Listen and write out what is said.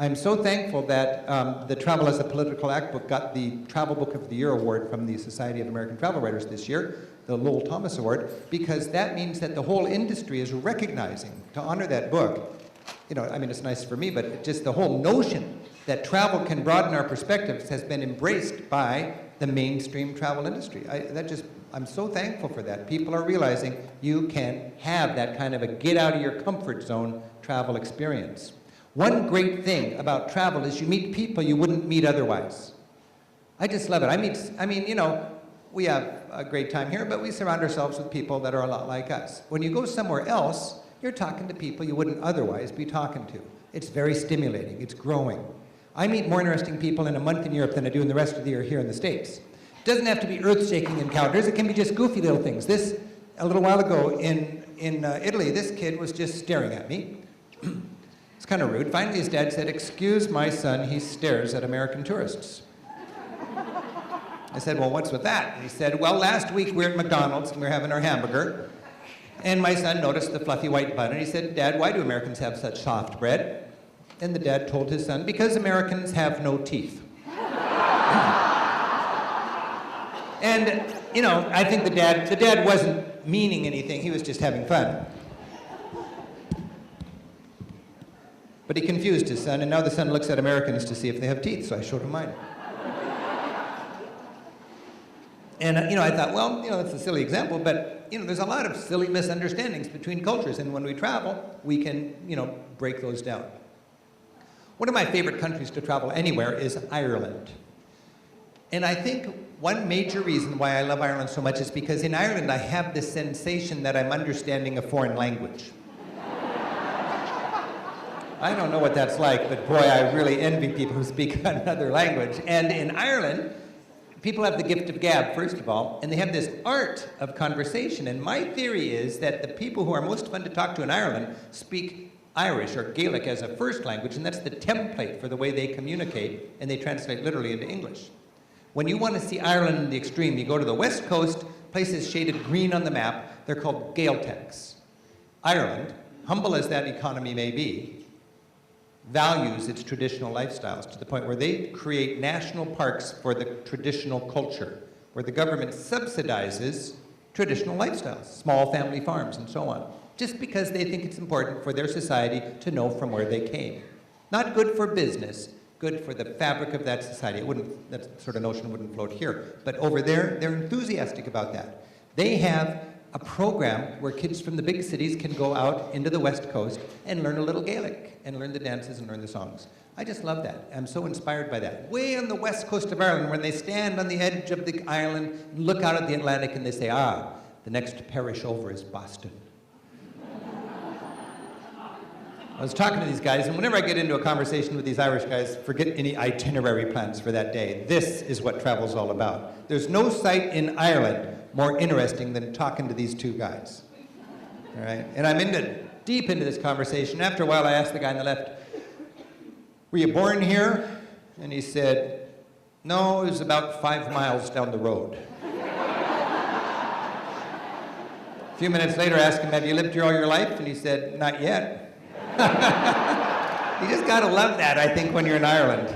I'm so thankful that the Travel as a Political Act book got the Travel Book of the Year award from the Society of American Travel Writers this year, the Lowell Thomas Award, because that means that the whole industry is recognizing, to honor that book, you know, I mean, it's nice for me, but just the whole notion that travel can broaden our perspectives has been embraced by the mainstream travel industry. I'm so thankful for that. People are realizing you can have that kind of a get out of your comfort zone travel experience. One great thing about travel is you meet people you wouldn't meet otherwise. I just love it. I mean, you know, we have a great time here, but we surround ourselves with people that are a lot like us. When you go somewhere else, you're talking to people you wouldn't otherwise be talking to. It's very stimulating. It's growing. I meet more interesting people in a month in Europe than I do in the rest of the year here in the States. It doesn't have to be earth-shaking encounters. It can be just goofy little things. A little while ago in Italy, this kid was just staring at me. It's kind of rude. Finally, his dad said, "Excuse my son, he stares at American tourists." I said, "Well, what's with that?" And he said, "Well, last week we were at McDonald's and we were having our hamburger, and my son noticed the fluffy white bun, and he said, 'Dad, why do Americans have such soft bread?' And the dad told his son, 'Because Americans have no teeth.'" And, you know, I think the dad wasn't meaning anything, he was just having fun. But he confused his son, and now the son looks at Americans to see if they have teeth, so I showed him mine. And, you know, I thought, well, you know, that's a silly example, but, you know, there's a lot of silly misunderstandings between cultures, and when we travel, we can, you know, break those down. One of my favorite countries to travel anywhere is Ireland. And I think one major reason why I love Ireland so much is because in Ireland I have this sensation that I'm understanding a foreign language. I don't know what that's like, but boy, I really envy people who speak another language. And in Ireland, people have the gift of gab, first of all, and they have this art of conversation. And my theory is that the people who are most fun to talk to in Ireland speak Irish or Gaelic as a first language, and that's the template for the way they communicate, and they translate literally into English. When you want to see Ireland in the extreme, you go to the west coast, places shaded green on the map, they're called Gaeltachts. Ireland, humble as that economy may be, values its traditional lifestyles to the point where they create national parks for the traditional culture, where the government subsidizes traditional lifestyles, small family farms and so on, just because they think it's important for their society to know from where they came. Not good for business, good for the fabric of that society. That sort of notion wouldn't float here. But over there, they're enthusiastic about that. They have a program where kids from the big cities can go out into the West Coast and learn a little Gaelic and learn the dances and learn the songs. I just love that. I'm so inspired by that. Way on the west coast of Ireland, when they stand on the edge of the island, look out at the Atlantic and they say, "Ah, the next parish over is Boston." I was talking to these guys, and whenever I get into a conversation with these Irish guys, forget any itinerary plans for that day. This is what travel's all about. There's no site in Ireland more interesting than talking to these two guys. All right? And I'm deep into this conversation. After a while, I asked the guy on the left, "Were you born here?" And he said, "No, it was about 5 miles down the road." A few minutes later, I asked him, "Have you lived here all your life?" And he said, "Not yet." You just gotta love that, I think, when you're in Ireland.